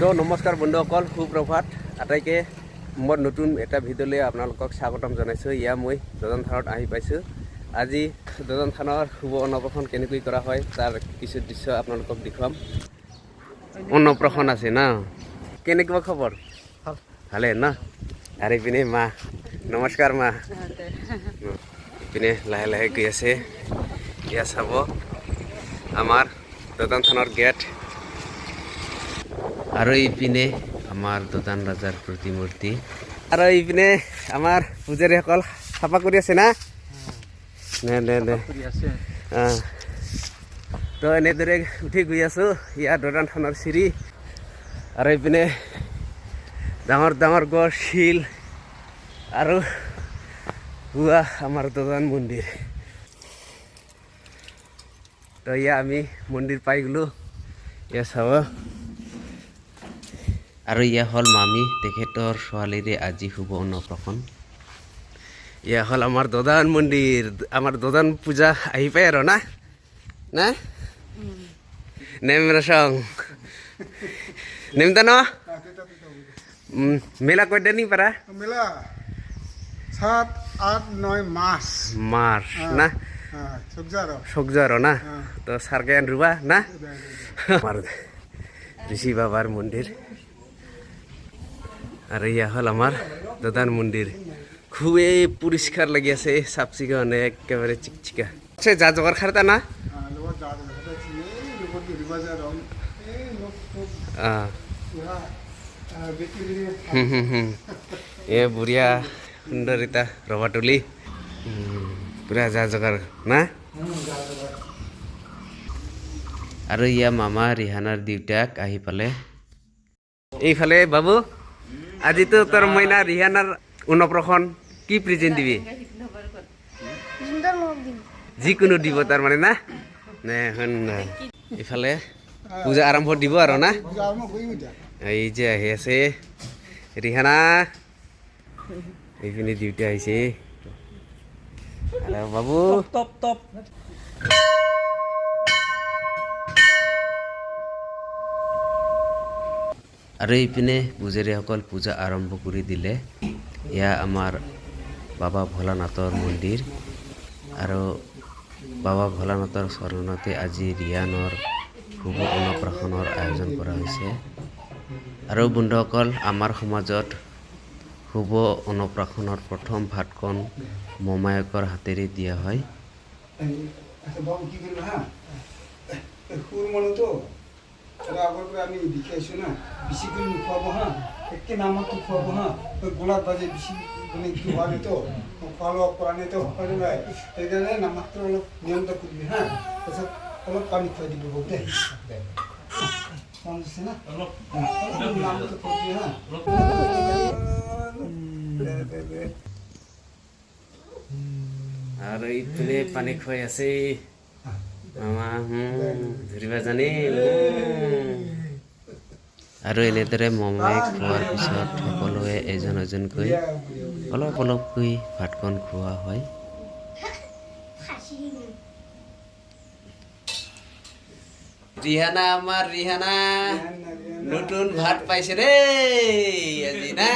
তো নমস্কাৰ বন্ধুসকল, সুপ্ৰভাত। আটাইকে মোৰ নতুন এটা ভিডিঅ'লৈ আপোনালোকক স্বাগতম জনাইছোঁ। ইয়া মই দদন থানত আহি পাইছোঁ। আজি দদন থানৰ শুভ অন্নপ্ৰাশন কেনেকৈ কৰা হয় তাৰ কিছু দৃশ্য আপোনালোকক দেখুৱাম। অন্নপ্ৰাশন আছে না, কেনেকুৱা খবৰ? ভালে না? আৰু ইপিনে মা, নমস্কাৰ মা। ইপিনে লাহে লাহে গৈ আছে। ইয়া চাব আমাৰ দদন থানৰ গেট। আৰু ইপিনে আমাৰ দদান ৰাজাৰ প্ৰতিমূৰ্তি। আৰু ইপিনে আমাৰ পূজাৰীসকল চাফা কৰি আছে না? নে তো এনেদৰে উঠি গৈ আছোঁ ইয়াৰ দদান থানৰ চিৰি। আৰু ইপিনে ডাঙৰ ডাঙৰ গছ, শিল আৰু পুৱা আমাৰ দদান মন্দিৰ। তো ইয়া আমি মন্দিৰ পাই গ'লোঁ। ইয়া চাব। আৰু ইয়া হ'ল মামী, তেখেতৰ ছোৱালীৰে আজি শুভ অন্নপ্ৰাশন। ইয়া হ'ল আমাৰ দদান মন্দিৰ, আমাৰ দদান পূজা আহি পায় আৰু না না নেম ৰসং নেমতা ন মেলা কয়টা নি পাৰা? মেলা 7, 8, 9 মাস না সবজার না। তো সারগান রুবা না আমার ঋষি বাবার মন্দির। আর ইয়া হল আমার দদান মন্দির। খুবই পরিষ্কার লাগি আছে, চাফ চিকুণ, একেবারে চিকচিকা। সে যা জোগাড় খারতা না এ বুঢ়িয়া সুন্দরিতা রবাটুলি পুরা যা জোগাড় না। আৰু ইয়া মামা ৰিহানাৰ দেউতাক আহি পালে। এইফালে বাবু, আজিতো তোৰ মইনা ৰিহানাৰ অন্নপ্ৰাশন, কি প্ৰেজেণ্ট দিবি? যিকোনো দিব তাৰ মানে না নে শুন। এইফালে পূজা আৰম্ভ দিব আৰু না। এই যে আহি আছে ৰিহানা, এইপিনে ডিউটি আহিছে। বাবু আৰু এইপিনে পূজাৰীসকল পূজা আৰম্ভ কৰি দিলে। এয়া আমাৰ বাবা ভোলানাথৰ মন্দিৰ। আৰু বাবা ভোলানাথৰ চৰণতে আজি ৰিয়ানৰ শুভ অন্নপ্ৰাশনৰ আয়োজন কৰা হৈছে। আৰু বন্ধুসকল, আমাৰ সমাজত শুভ অন্নপ্ৰাশনৰ প্ৰথম ভাতকণ মোমায়েকৰ হাতেৰে দিয়া হয়। আগৰ পৰা আমি দেখি আছোঁ না, বেছি কৰি নোখোৱাব হা, একে নামতো খুৱাব হা। গোলাপ বাজে বেছি মানে খোৱালেতো খোৱা লোৱা কৰা নাইতো হয়নে নাই? সেইকাৰণে নামাকটো অলপ নিয়ন্ত্ৰণ কৰিবি হা। তাৰপিছত অলপ পানী খুৱাই দিব বহুতে বুজিছে না, নামটো খুৱাবি হা। আৰু ইপিনে পানী খুৱাই আছে মামা, ধৰিবা জানে। আৰু এনেদৰে মোমায়েক খোৱাৰ পিছত সকলোৱে এজন এজনকৈ অলপ অলপকৈ ভাতকণ খোৱা হয়। ৰিহানা, আমাৰ ৰিহানা নতুন ভাত পাইছে দেই আজি না।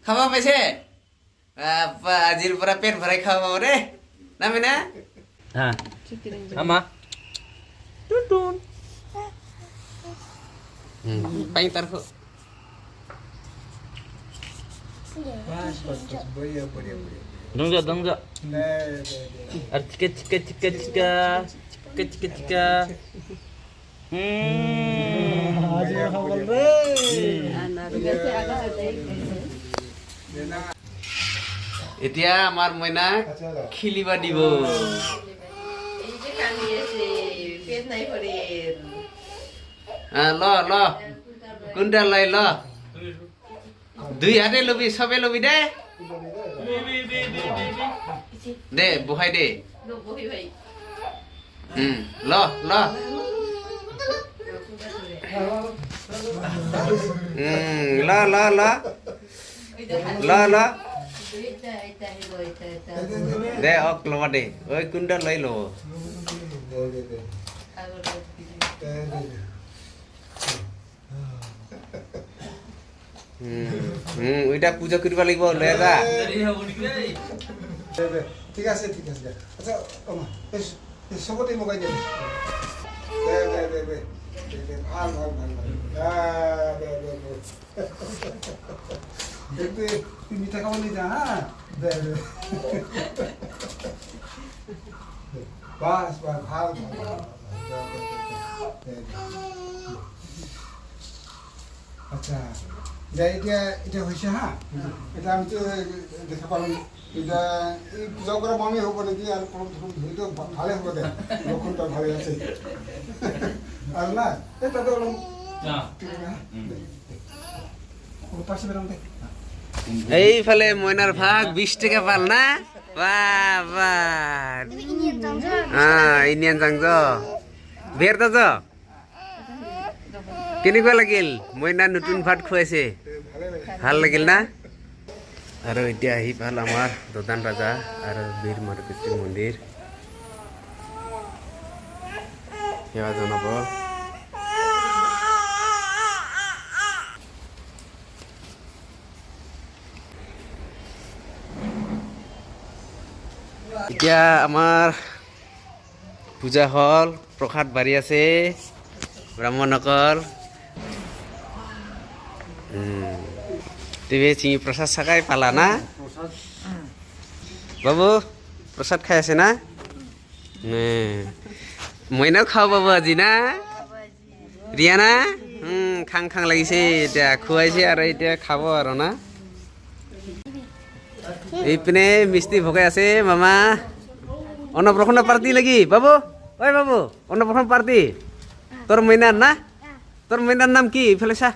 খাব পাইছে, আজিৰ পৰা পেট ভৰাই খাব পাব দেই না Mina. Ama. Tutun. Paling taruh. Dongja. Cika. এতিয়া আমাৰ মইনা খিলিবা দিব। ল কোনটা লয় ল, দুই হাতে লবি, সবে লবি দে দে বহাই দে। ল ল ল ল ল ল ল দে অক লবা দে। ওই কোনটা লৈ লব? ওইটা পূজা কৰিব লাগিব লৈ যা ঠিক আছে দে আচ্ছা চবতে মগাই দে দে ভাল তুই মিঠা খাব নি যা হ্যাঁ দে বাস ভাল আচ্ছা এটা হৈছে হা এটা আমি তো দেখা পালোঁ এটা এই পূজা কৰা মমি হ'ব নেকি আৰু ধৰিটো ভালে হ'ব দে লক্ষণটা ভালে আছে আৰু না এই তাতে অলপ পাইছে বেৰাম দে এইফালে মইনাৰ ভাগ 20 টকা পাল না বাহ বাহ ইনিয়ান যাং বেৰ য কেনেকুৱা লাগিল মইনা নতুন ভাত খুৱাইছে ভাল লাগিল না আৰু এতিয়া আহি পাল আমাৰ দদান ৰাজা আৰু বীৰ মাধৱী মন্দিৰ সেৱা জনাব এতিয়া আমাৰ পূজা হল প্ৰসাদ বাঢ়ি আছে ব্ৰাহ্মণসকল তুমি চিঙি প্ৰসাদ চাকাই পালা না বাবু প্ৰসাদ খাই আছে না মইনাও খাওঁ বাবু আজি না ৰিয়া না খাং খাং লাগিছে এতিয়া খুৱাইছে আৰু এতিয়া খাব আৰু না এইপিনে মিস্ত্ৰী ভগাই আছে মামা অন্নপ্ৰসন্ন পাৰ্টি লাগি বাবু ঐ বাবু অন্নপ্ৰসন্ন পাৰ্টি তোৰ মইনাৰ না তোৰ মইনাৰ নাম কি ইফালে চা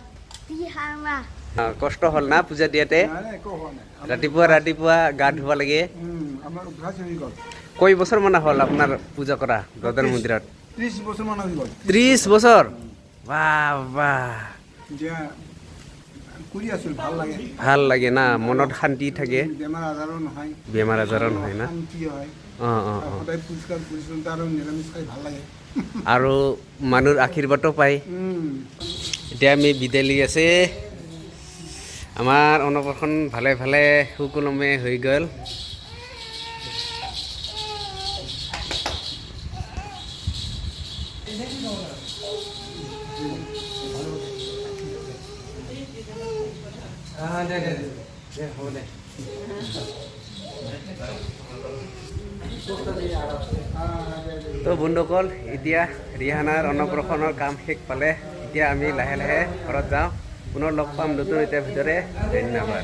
কষ্ট হ'ল না পূজা দিয়াতে ৰাতিপুৱা গা ধুব লাগে কৈ বছৰ মান হ'ল আপোনাৰ পূজা কৰা দদাৰ মন্দিৰত 30 বছৰ মান হৈ গ'ল 30 বছৰ বাহ বাহ কৰি আছোঁ ভাল লাগে না মনত শান্তি থাকে বেমাৰ আজাৰো নহয় না সদায় পৰিষ্কাৰ পৰিচ্ছন্নতা আৰু নিৰামিষ খাই ভাল লাগে আৰু মানুহৰ আশীৰ্বাদো পায় এতিয়া আমি বিদায় লৈ আছে আমাৰ অন্নপ্ৰসন্ন ভালে ভালে সুকলমে হৈ গ'ল তো বন্ধুসকল এতিয়া ৰিহানাৰ অন্নপ্ৰসন্নৰ কাম শেষ পালে এতিয়া আমি লাহে লাহে ঘৰত যাওঁ পুনৰ লগ পাম নতুন এটা ভিতৰে ধন্যবাদ